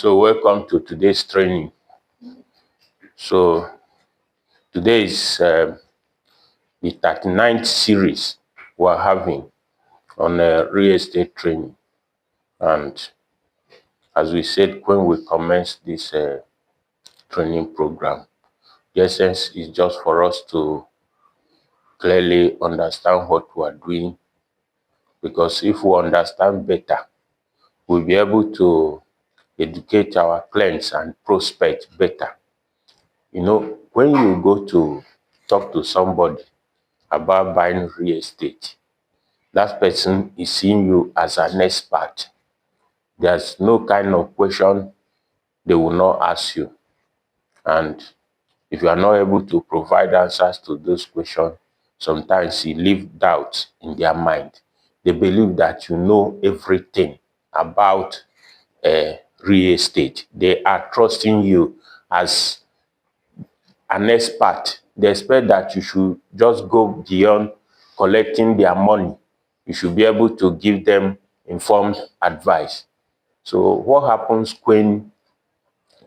So welcome to today's training. So today is the 39th series we're having on real estate training. And as we said when we commenced this training program, the essence is just for us to clearly understand what we are doing, because if we understand better, we'll be able to educate our clients and prospects better. You know, when you go to talk to somebody about buying real estate, that person is seeing you as an expert. There's no kind of question they will not ask you. And if you are not able to provide answers to those questions, sometimes you leave doubts in their mind. They believe that you know everything about real estate. They are trusting you as an expert. They expect that you should just go beyond collecting their money. You should be able to give them informed advice. So what happens when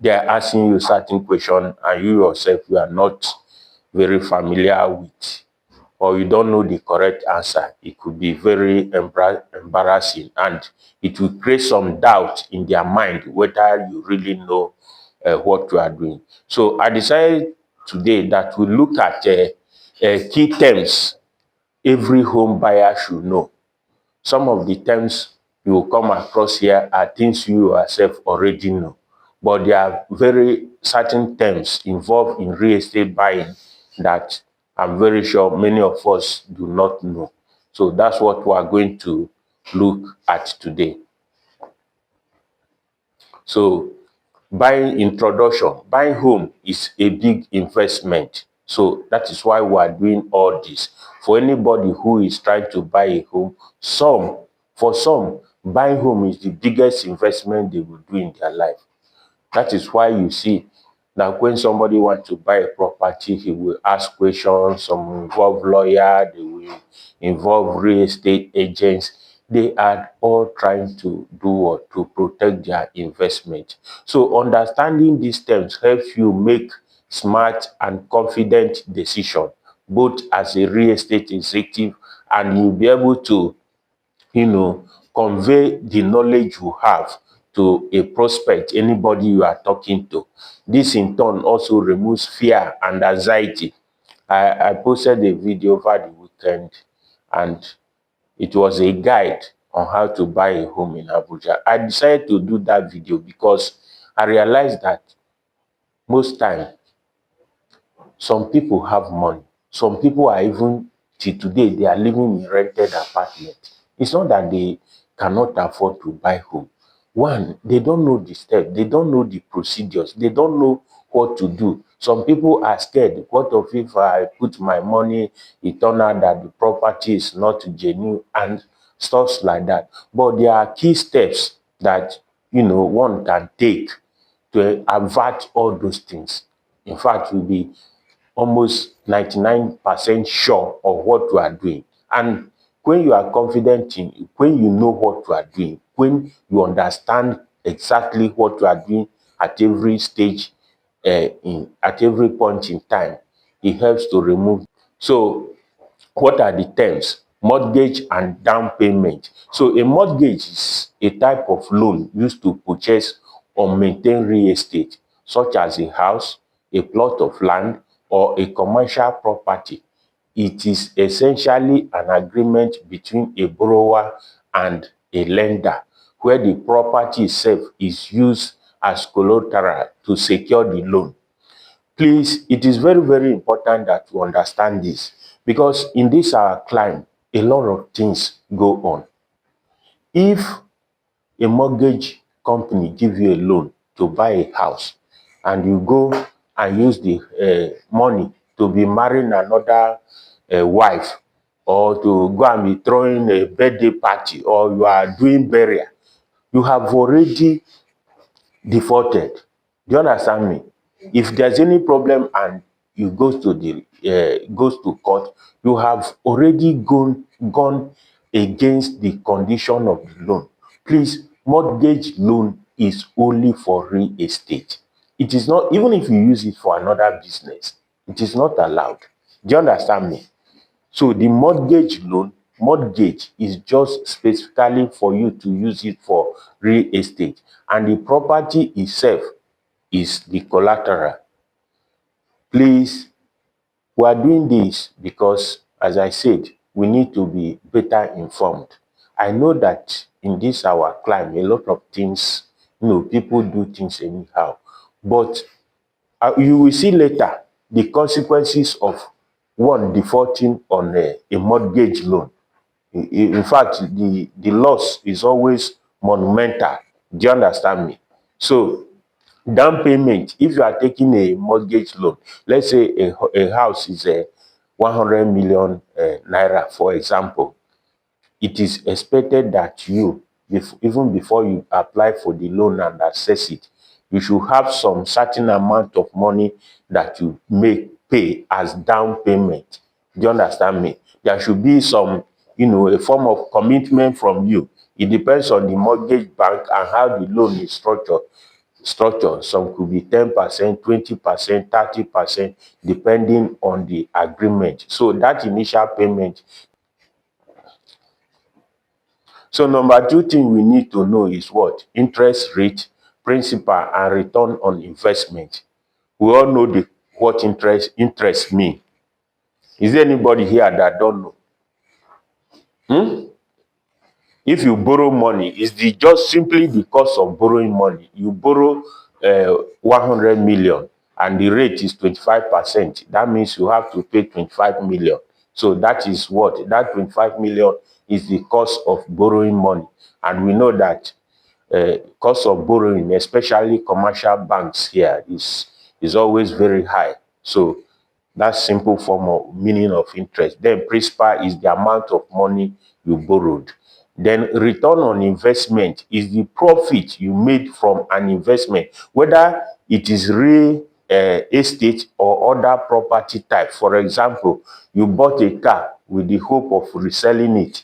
they are asking you certain questions and you yourself you are not very familiar with, or you don't know the correct answer? It could be very embarrassing, and it will create some doubt in their mind whether you really know what you are doing. So I decided today that we look at key terms every home buyer should know. Some of the terms you will come across here are things you yourself already know, but there are very certain terms involved in real estate buying that I'm very sure many of us do not know. So that's what we are going to look at today. So buying introduction, buying home is a big investment. So that is why we are doing all this. For anybody who is trying to buy a home, for some, buying home is the biggest investment they will do in their life. That is why you see that when somebody wants to buy a property, he will ask questions. Some will involve lawyers, they will involve real estate agents. They are all trying to do what? To protect their investment. So understanding these terms helps you make smart and confident decisions, both as a real estate executive, and you'll be able to convey the knowledge you have to a prospect, anybody you are talking to. This in turn also removes fear and anxiety. I posted a video over the weekend, and it was a guide on how to buy a home in Abuja. I decided to do that video because I realized that most time some people have money. Some people are even, till today, they are living in rented apartments. It's not that they cannot afford to buy home. One, they don't know the steps. They don't know the procedures. They don't know what to do. Some people are scared. What if I put my money, it turns out that the property is not genuine and stuff like that? But there are key steps that, one can take to avert all those things. In fact, you'll be almost 99% sure of what you are doing. And when you are confident in, when you know what you are doing, when you understand exactly what you are doing at every stage, at every point in time, it helps to remove. So what are the terms? Mortgage and down payment. So a mortgage is a type of loan used to purchase or maintain real estate, such as a house, a plot of land, or a commercial property. It is essentially an agreement between a borrower and a lender, where the property itself is used as collateral to secure the loan. Please, it is very, very important that you understand this, because in this our climate, a lot of things go on. If a mortgage company give you a loan to buy a house, and you go and use the money to be marrying another wife, or to go and be throwing a birthday party, or you are doing burial, you have already defaulted. Do you understand me? If there's any problem and you goes to court, you have already gone against the condition of the loan. Please, mortgage loan is only for real estate. It is not, even if you use it for another business, it is not allowed. Do you understand me? So the mortgage is just specifically for you to use it for real estate, and the property itself is the collateral. Please, we are doing this because, as I said, we need to be better informed. I know that in this our climate, a lot of things, people do things anyhow, but you will see later the consequences of one defaulting on a mortgage loan. In fact, the loss is always monumental. Do you understand me? So down payment, if you are taking a mortgage loan, let's say a house is 100 million naira, for example, it is expected that you, even before you apply for the loan and access it, you should have some certain amount of money that you may pay as down payment. Do you understand me? There should be some, a form of commitment from you. It depends on the mortgage bank and how the loan is structure. Some could be 10%, 20%, 30%, depending on the agreement. So that initial payment. So number two thing we need to know is what? Interest rate, principal, and return on investment. We all know what interest mean. Is there anybody here that don't know? If you borrow money, it's just simply the cost of borrowing money. You borrow 100 million and the rate is 25%. That means you have to pay 25 million. So that is what? That 25 million is the cost of borrowing money. And we know that cost of borrowing, especially commercial banks here, is always very high. So that's simple form of meaning of interest. Then principal is the amount of money you borrowed. Then return on investment is the profit you made from an investment, whether it is real estate or other property type. For example, you bought a car with the hope of reselling it.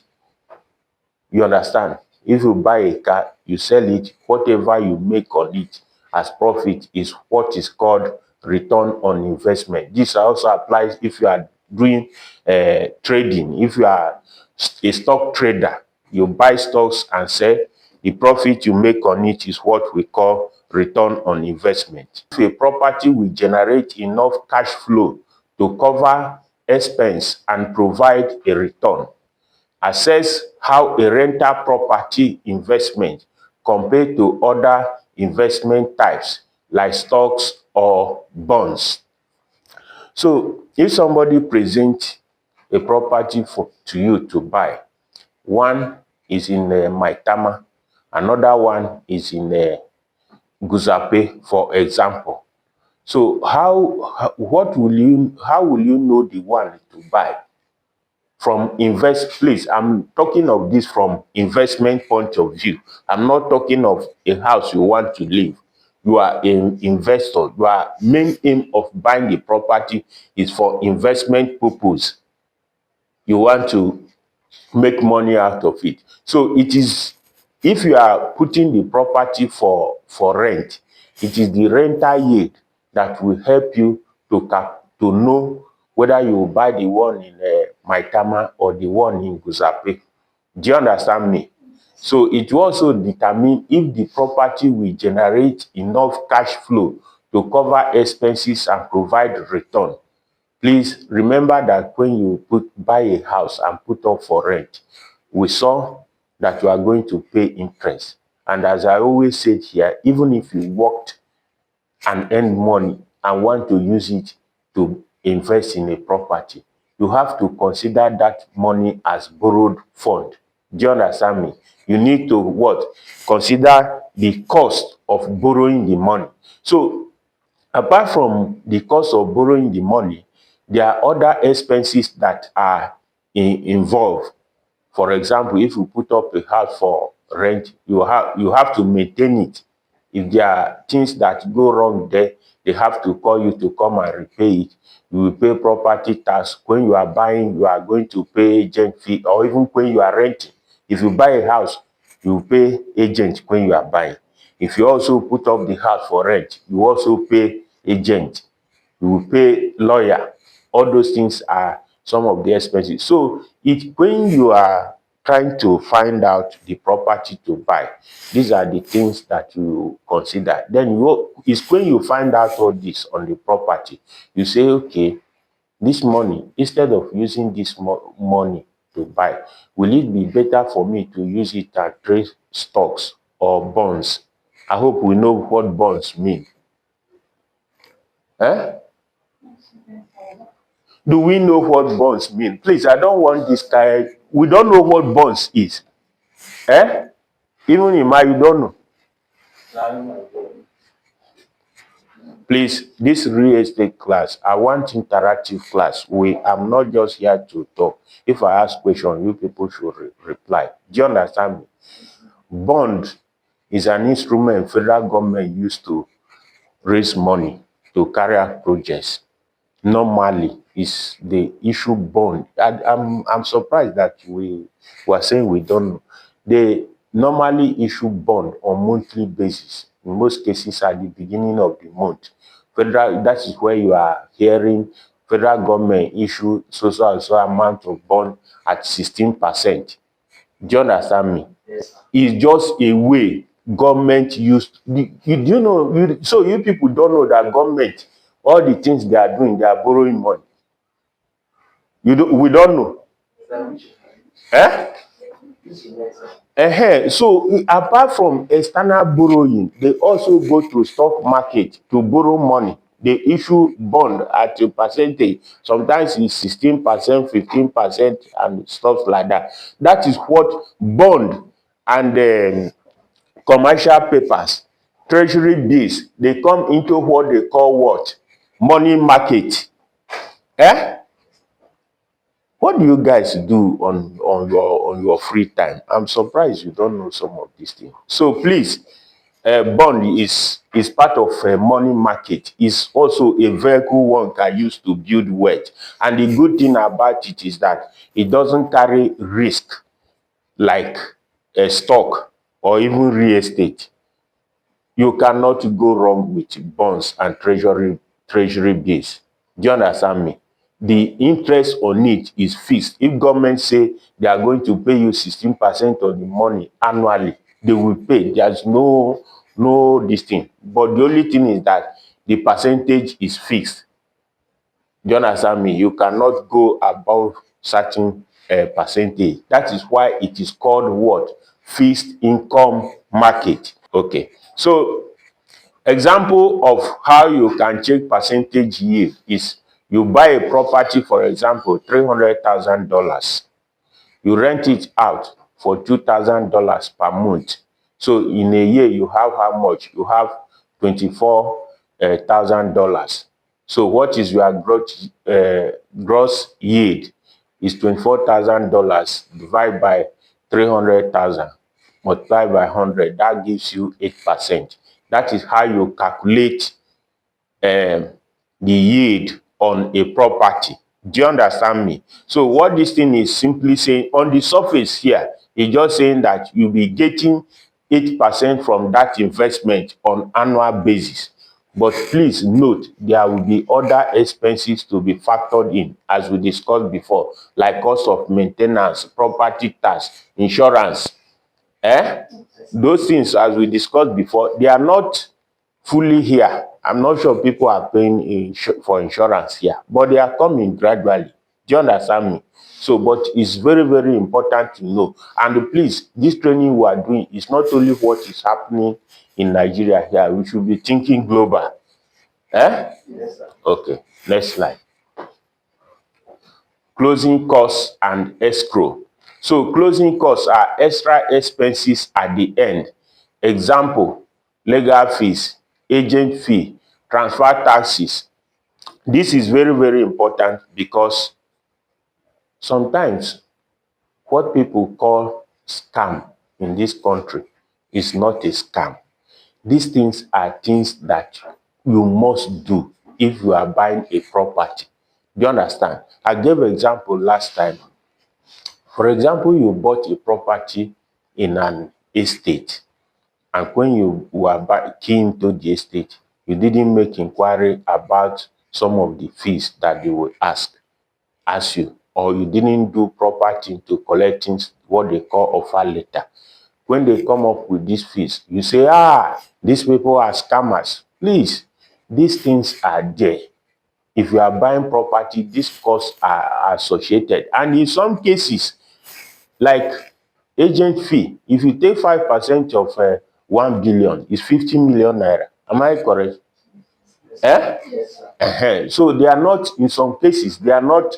You understand? If you buy a car, you sell it, whatever you make on it as profit is what is called return on investment. This also applies if you are doing trading. If you are a stock trader, you buy stocks and sell, the profit you make on it is what we call return on investment. If a property will generate enough cash flow to cover expense and provide a return, assess how a rental property investment compared to other investment types like stocks or bonds. So if somebody presents a property to you to buy, one is in Maitama, another one is in Guzape, for example. So how will you know the one to buy? From please, I'm talking of this from investment point of view. I'm not talking of a house you want to live. You are an investor. Your main aim of buying the property is for investment purpose. You want to make money out of it. So it is, if you are putting the property for rent, it is the rental yield that will help you to know whether you will buy the one in Maitama or the one in Guzape. Do you understand me? So it will also determine if the property will generate enough cash flow to cover expenses and provide return. Please remember that when you buy a house and put up for rent, we saw that you are going to pay interest. And as I always said here, even if you worked and earn money and want to use it to invest in a property, you have to consider that money as borrowed fund. Do you understand me? You need to what? Consider the cost of borrowing the money. So apart from the cost of borrowing the money, there are other expenses that are involved. For example, if you put up a house for rent, you have to maintain it. If there are things that go wrong there, they have to call you to come and repair it. You will pay property tax. When you are buying, you are going to pay agent fee, or even when you are renting. If you buy a house, you pay agent when you are buying. If you also put up the house for rent, you also pay agent, you will pay lawyer. All those things are some of the expenses. So it's when you are trying to find out the property to buy, these are the things that you consider. Then it's when you find out all this on the property, you say, okay, this money, instead of using this money to buy, will it be better for me to use it and trade stocks or bonds? I hope we know what bonds mean. Eh? Do we know what bonds mean? Please, I don't want this guy. We don't know what bonds is. Eh? Even in my, you don't know. Please, this real estate class, I want interactive class. I'm not just here to talk. If I ask question, you people should reply. Do you understand me? Bond is an instrument federal government used to raise money to carry out projects. Normally, is the issue bond. I'm surprised that we were saying we don't know. They normally issue bond on monthly basis. In most cases, at the beginning of the month. That is where you are hearing federal government issue so amount of bond at 16%. Do you understand me? Yes. It's just a way government used. You know, so you people don't know that government, all the things they are doing, they are borrowing money. We don't know. Eh? So apart from external borrowing, they also go to stock market to borrow money. They issue bond at a percentage. Sometimes it's 16%, 15%, and stuff like that. That is what bond and commercial papers, treasury bills, they come into what they call what? Money market. Eh? What do you guys do on your free time? I'm surprised you don't know some of these things. So please, bond is part of a money market. It's also a vehicle one can use to build wealth. And the good thing about it is that it doesn't carry risk like a stock or even real estate. You cannot go wrong with bonds and treasury bills. Do you understand me? The interest on it is fixed. If government say they are going to pay you 16% of the money annually, they will pay. There's no this thing. But the only thing is that the percentage is fixed. Do you understand me? You cannot go above certain percentage. That is why it is called what? Fixed income market. Okay. So example of how you can check percentage yield is you buy a property, for example, $300,000. You rent it out for $2,000 per month. So in a year, you have how much? You have $24,000. So what is your gross yield? Is $24,000 divided by 300,000 multiplied by 100. That gives you 8%. That is how you calculate the yield on a property. Do you understand me? So what this thing is simply saying on the surface here, it's just saying that you'll be getting 8% from that investment on annual basis. But please note, there will be other expenses to be factored in, as we discussed before, like cost of maintenance, property tax, insurance. Those things, as we discussed before, they are not fully here. I'm not sure people are paying for insurance here, but they are coming gradually. Do you understand me? So, but it's very, very important to know. And please, this training we are doing is not only what is happening in Nigeria here. We should be thinking global. Yes, sir. Okay, next slide. Closing costs and escrow. So closing costs are extra expenses at the end. Example, legal fees, agent fee, transfer taxes. This is very, very important because sometimes what people call scam in this country is not a scam. These things are things that you must do if you are buying a property. Do you understand? I gave an example last time. For example, you bought a property in an estate. and when you were keen to the estate, you didn't make inquiry about some of the fees that they will ask you, or you didn't do proper thing to collecting what they call offer letter. When they come up with these fees, you say, these people are scammers. Please, these things are there. If you are buying property, these costs are associated. And in some cases, like agent fee, if you take 5% of 1 billion, it's 50 million naira. Am I correct? Eh? So they are not, in some cases, they are not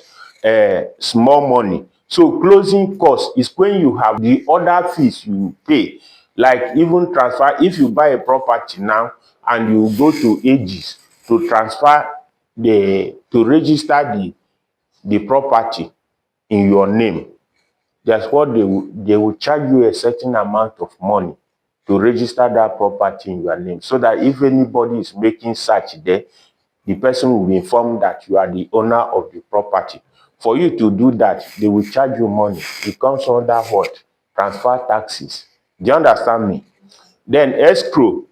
small money. So closing cost is when you have the other fees you pay, like even transfer. If you buy a property now and you go to Aegis to transfer to register the property in your name, that's what they will charge you a certain amount of money to register that property in your name, so that if anybody is making search there, the person will be informed that you are the owner of the property. For you to do that, they will charge you money. It comes under what? Transfer taxes. Do you understand me? Then escrow.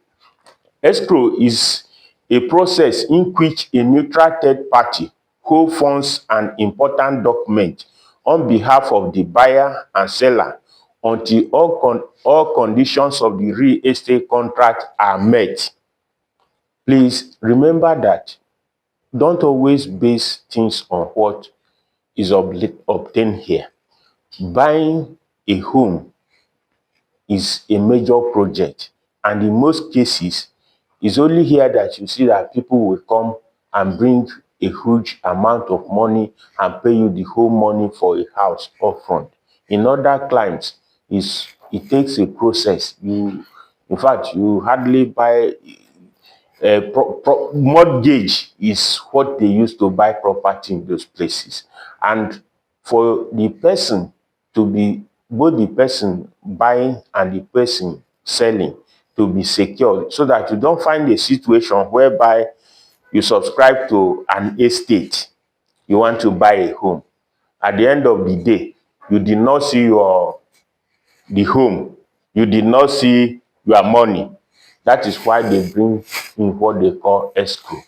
Escrow is a process in which a neutral third party holds funds and important document on behalf of the buyer and seller until all conditions of the real estate contract are met. Please remember that. Don't always base things on what is obtained here. Buying a home is a major project, and in most cases, it's only here that you see that people will come and bring a huge amount of money and pay you the whole money for a house upfront. In other climes, it takes a process. In fact, you hardly buy mortgage is what they use to buy property in those places. And for the person to be, both the person buying and the person selling, to be secure, so that you don't find a situation whereby you subscribe to an estate, you want to buy a home. At the end of the day, you did not see the home, you did not see your money. That is why they bring in what they call escrow.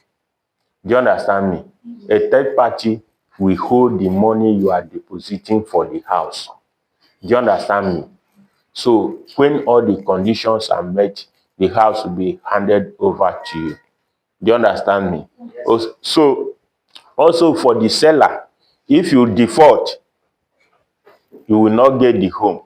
Do you understand me? A third party will hold the money you are depositing for the house. Do you understand me? So when all the conditions are met, the house will be handed over to you. Do you understand me? So also for the seller, if you default, you will not get the home.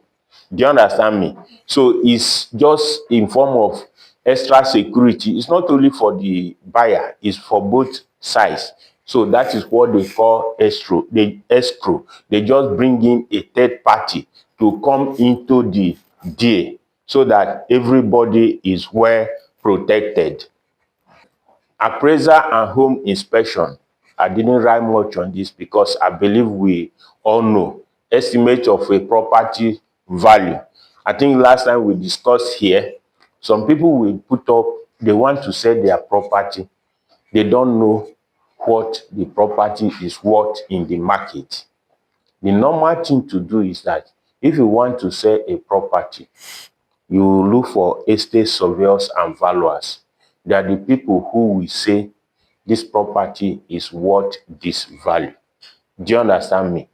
Do you understand me? So it's just in form of extra security. It's not only for the buyer, it's for both sides. So that is what they call escrow. They just bring in a third party to come into the deal so that everybody is well protected. Appraisal and home inspection. I didn't write much on this because I believe we all know estimate of a property value. I think last time we discussed here, some people will put up, they want to sell their property. They don't know what the property is worth in the market. The normal thing to do is that if you want to sell a property, you look for estate surveyors and valuers. They are the people who will say this property is worth this value. Do you understand me?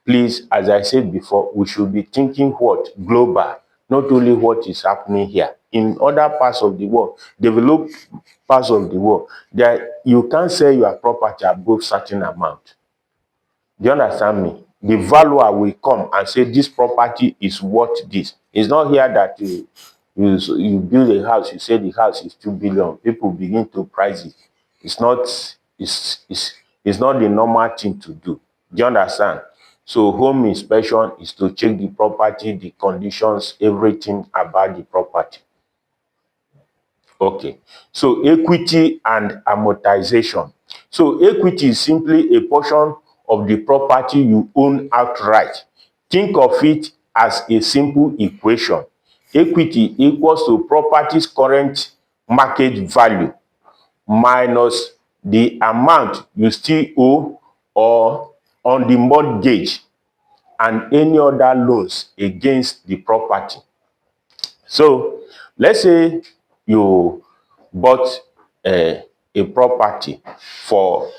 Please, as I said before, we should be thinking what? Global, not only what is happening here. In other parts of the world, developed parts of the world, you can't sell your property above certain amount. Do you understand me? The valuer will come and say this property is worth this. It's not here that you build a house, you say the house is 2 billion. People begin to price it. It's not it's not the normal thing to do. Do you understand? So home inspection is to check the property, the conditions, everything about the property. Okay, so equity and amortization. So equity is simply a portion of the property you own outright. Think of it as a simple equation. Equity equals to property's current market value minus the amount you still owe or on the mortgage and any other loans against the property. So Let's say you bought a property for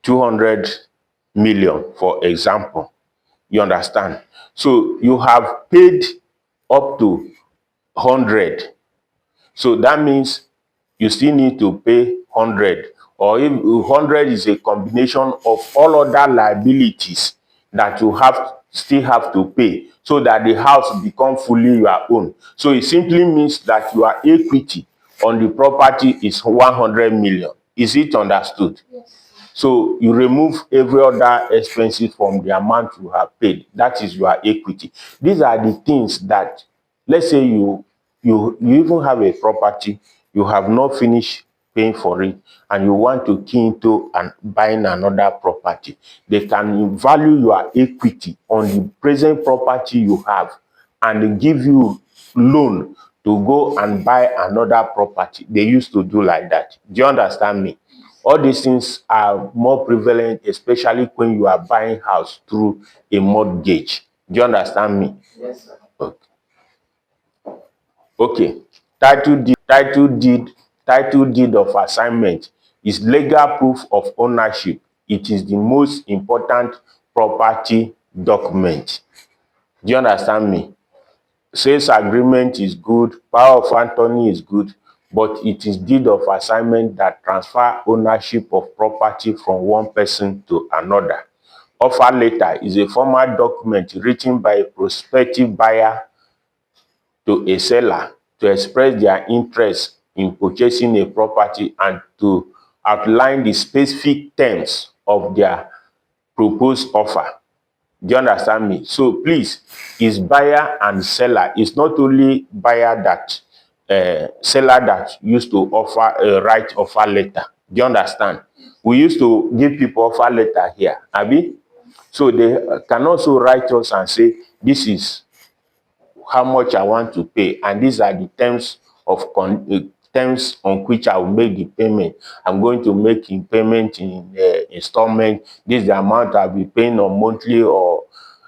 200 million, for example. You understand? So you have paid up to 100. So that means you still need to pay 100, or if 100 is a combination of all other liabilities that you still have to pay, so that the house become fully your own. So it simply means that your equity on the property is 100 million. Is it understood? Yes. So you remove every other expenses from the amount you have paid. That is your equity. These are the things that, let's say you even have a property, you have not finished paying for it, and you want to key into and buying another property. They can value your equity on the present property you have and give you loan to go and buy another property. They used to do like that. Do you understand me? All these things are more prevalent, especially when you are buying house through a mortgage. Do you understand me? Yes, sir. Okay. Okay. Title deed of assignment is legal proof of ownership. It is the most important property document. Do you understand me? Sales agreement is good, power of attorney is good, but it is deed of assignment that transfer ownership of property from one person to another. Offer letter is a formal document written by a prospective buyer to a seller to express their interest in purchasing a property and to outline the specific terms of their proposed offer. Do you understand me? So please, it's buyer and seller. It's not only buyer that seller that used to offer write offer letter. Do you understand? We used to give people offer letter here, abi? So they can also write us and say, this is how much I want to pay, and these are the terms of terms on which I will make the payment. I'm going to make in payment in installment. This is the amount I'll be paying on monthly or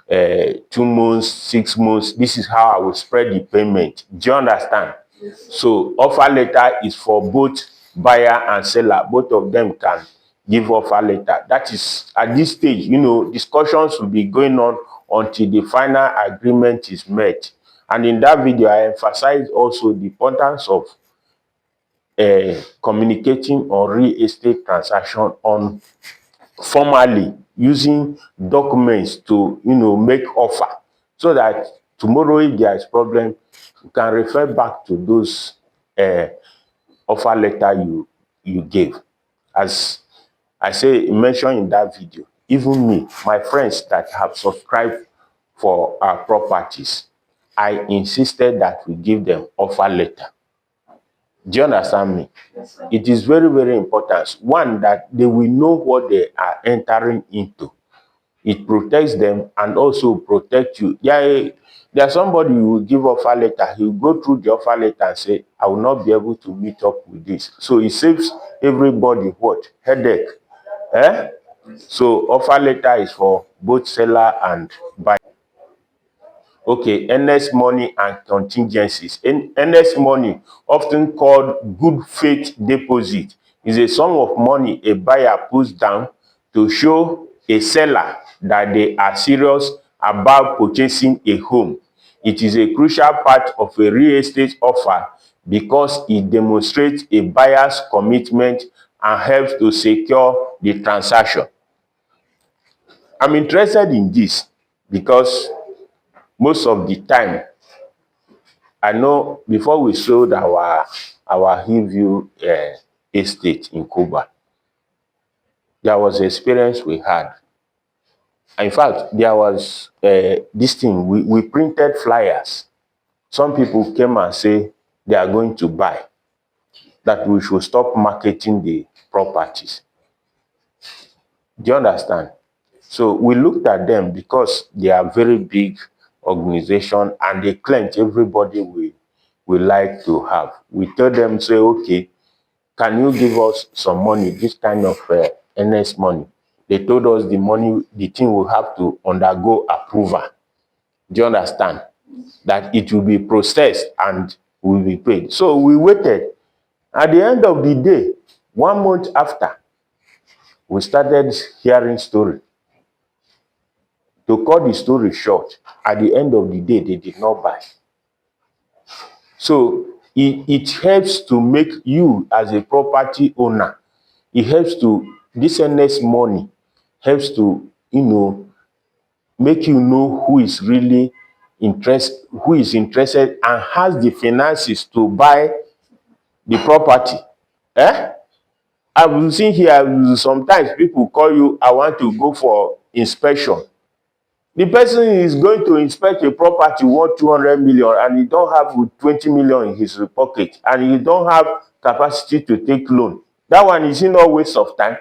2 months, 6 months. This is how I will spread the payment. Do you understand? Yes. So offer letter is for both buyer and seller. Both of them can give offer letter. That is, at this stage, you know, discussions will be going on until the final agreement is met. And in that video, I emphasize also the importance of communicating on real estate transaction on formally using documents to, you know, make offer, so that tomorrow if there is problem, you can refer back to those offer letter you gave. As I say, mentioned in that video, even me, my friends that have subscribed for our properties, I insisted that we give them offer letter. Do you understand me? Yes, sir. It is very, very important. One, that they will know what they are entering into. It protects them and also protect you. Yeah, there's somebody who will give offer letter. He will go through the offer letter and say, I will not be able to meet up with this. So it saves everybody what? Headache. Eh? So offer letter is for both seller and buyer. Okay, earnest money and contingencies. Earnest money, often called good faith deposit, is a sum of money a buyer puts down to show a seller that they are serious about purchasing a home. It is a crucial part of a real estate offer because it demonstrates a buyer's commitment and helps to secure the transaction. I'm interested in this because most of the time, I know before we sold our Hillview estate in Cuba, there was experience we had. In fact, there was this thing, we printed flyers. Some people came and say they are going to buy, that we should stop marketing the properties. Do you understand? So we looked at them because they are very big organization and they claimed everybody we like to have. We told them, say, okay, can you give us some money, this kind of earnest money? They told us the money, the thing will have to undergo approval. Do you understand? That it will be processed and will be paid. So we waited. At the end of the day, 1 month after, we started hearing story. To cut the story short, at the end of the day, they did not buy. So it helps to make you as a property owner, it helps to, this earnest money helps to, make you know who is really who is interested and has the finances to buy the property. Eh? I've seen here sometimes people call you, I want to go for inspection. The person is going to inspect a property worth 200 million and he don't have 20 million in his pocket and he don't have capacity to take loan. That one is not waste of time.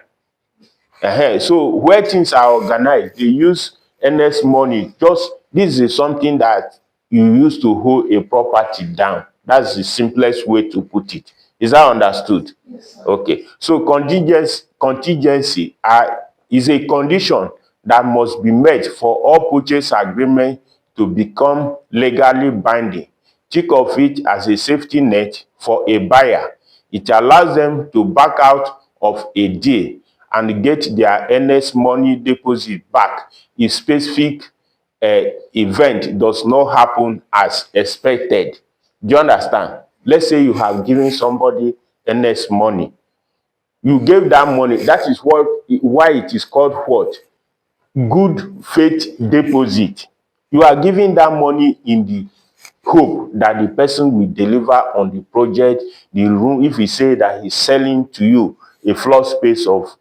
So where things are organized, they use earnest money. Just this is something that you use to hold a property down. That's the simplest way to put it. Is that understood? Yes. Okay. So contingency is a condition that must be met for all purchase agreement to become legally binding. Think of it as a safety net for a buyer. It allows them to back out of a deal and get their earnest money deposit back if specific event does not happen as expected. Do you understand? Let's say you have given somebody earnest money. You gave that money. That is why it is called what? Good faith deposit. You are giving that money in the hope that the person will deliver on the project, the room. If he say that he's selling to you a floor space of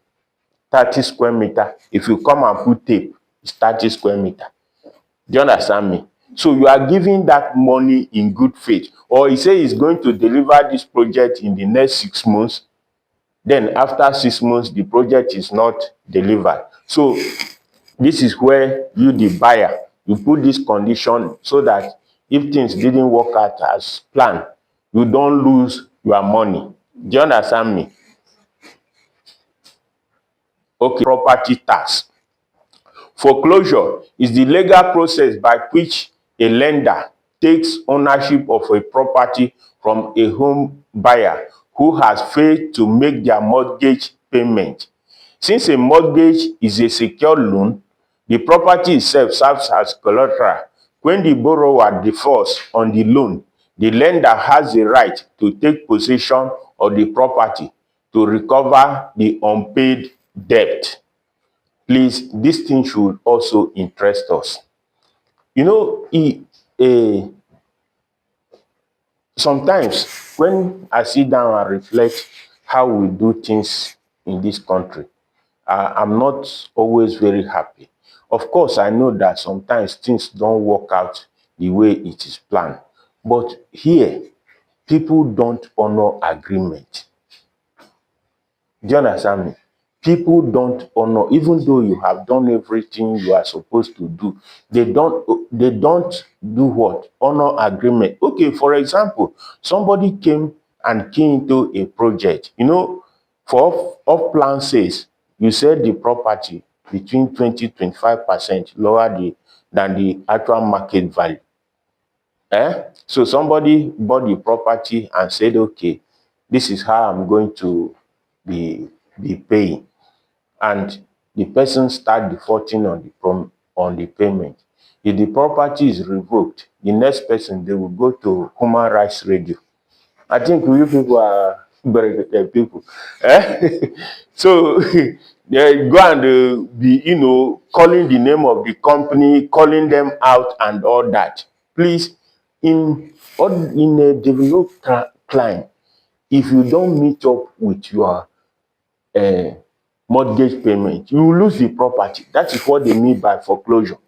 30 square meter, if you come and put tape, it's 30 square meter. Do you understand me? So you are giving that money in good faith. Or he say he's going to deliver this project in the next 6 months. Then after 6 months, the project is not delivered. So this is where you, the buyer, you put this condition so that if things didn't work out as planned, you don't lose your money. Do you understand me? Okay, property tax. Foreclosure is the legal process by which a lender takes ownership of a property from a home buyer who has failed to make their mortgage payment. Since a mortgage is a secured loan, the property itself serves as collateral. When the borrower defaults on the loan, the lender has the right to take possession of the property to recover the unpaid debt. Please, this thing should also interest us. You know, sometimes when I sit down and reflect how we do things in this country, I'm not always very happy. Of course, I know that sometimes things don't work out the way it is planned. But here, people don't honor agreement. Do you understand me? People don't honor, even though you have done everything you are supposed to do, they don't do what? Honor agreement. Okay, for example, somebody came and came into a project. You know, for off plan sales, you sell the property between 20-25% lower than the actual market value. So somebody bought the property and said, okay, this is how I'm going to be paying. And the person start defaulting on the payment. If the property is revoked, the next person, they will go to human rights radio. I think you people are very good people. So they go and be, calling the name of the company, calling them out and all that. Please, in a developed client, if you don't meet up with your mortgage payment, you will lose the property. That is what they mean by foreclosure.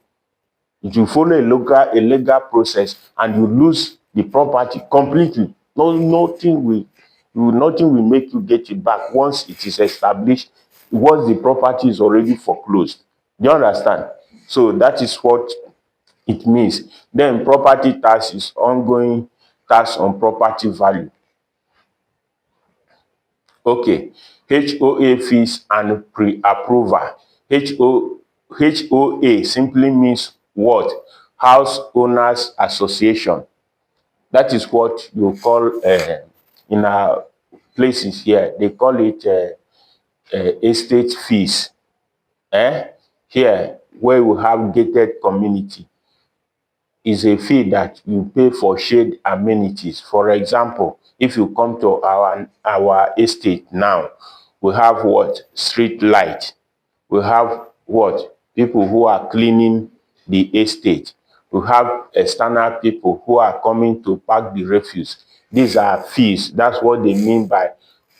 If you follow a legal process and you lose the property completely, nothing will make you get it back once it is established, once the property is already foreclosed. Do you understand? So that is what it means. Then property tax is ongoing tax on property value. Okay, HOA fees and pre-approval. HOA simply means what? House Owners Association. That is what you call, in our places here, they call it estate fees. Here, where we have gated community, is a fee that you pay for shade amenities. For example, if you come to our estate now, we have what? Street light. We have what? People who are cleaning the estate. We have external people who are coming to pack the refuse. These are fees. That's what they mean by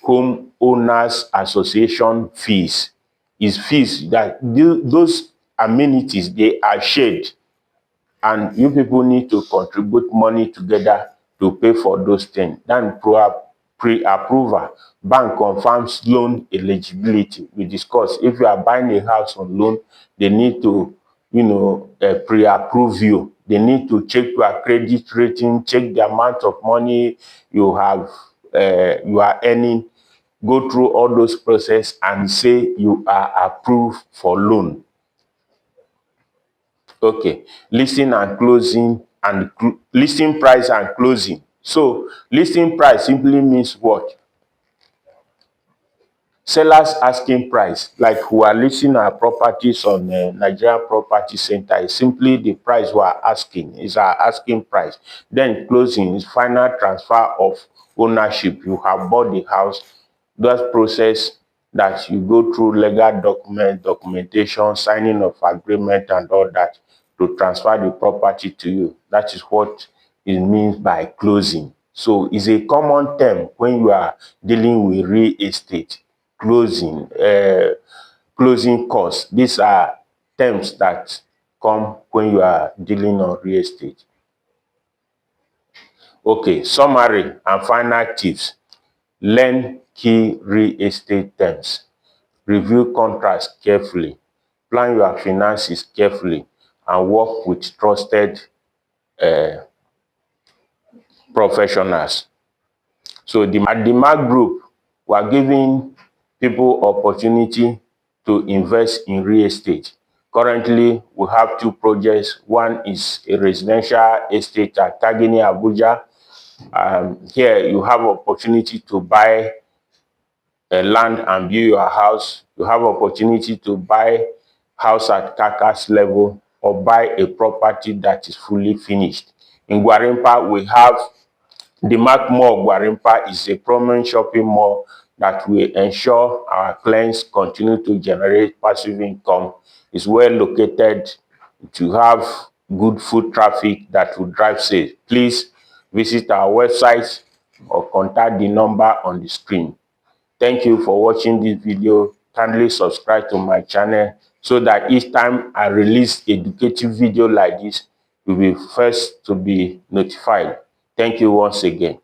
home owners association fees. Is fees that those amenities, they are shared, and you people need to contribute money together to pay for those things. Then pre-approval, bank confirms loan eligibility. We discuss, if you are buying a house on loan, they need to, pre-approve you. They need to check your credit rating, check the amount of money you have, you are earning, go through all those process and say you are approved for loan. Okay, listing and closing, and listing price and closing. So listing price simply means what? Sellers asking price. Like we are listing our properties on Nigerian Property Center, is simply the price we are asking, is our asking price. Then closing is final transfer of ownership. You have bought the house. That process that you go through legal documentation, signing of agreement and all that to transfer the property to you. That is what it means by closing. So it's a common term when you are dealing with real estate. Closing, closing costs. These are terms that come when you are dealing on real estate. Okay, summary and final tips. Learn key real estate terms. Review contracts carefully. Plan your finances carefully and work with trusted professionals. So at the Mark Group, we are giving people opportunity to invest in real estate. Currently, we have two projects. One is a residential estate at Tagini, Abuja. Here, you have opportunity to buy a land and build your house. You have opportunity to buy house at carcass level or buy a property that is fully finished. In Gwarimpa, we have the Mark Mall. Gwarimpa is a prominent shopping mall that will ensure our clients continue to generate passive income. It's well located to have good foot traffic that will drive sales. Please visit our website or contact the number on the screen. Thank you for watching this video. Kindly subscribe to my channel so that each time I release educative video like this, you will be first to be notified. Thank you once again.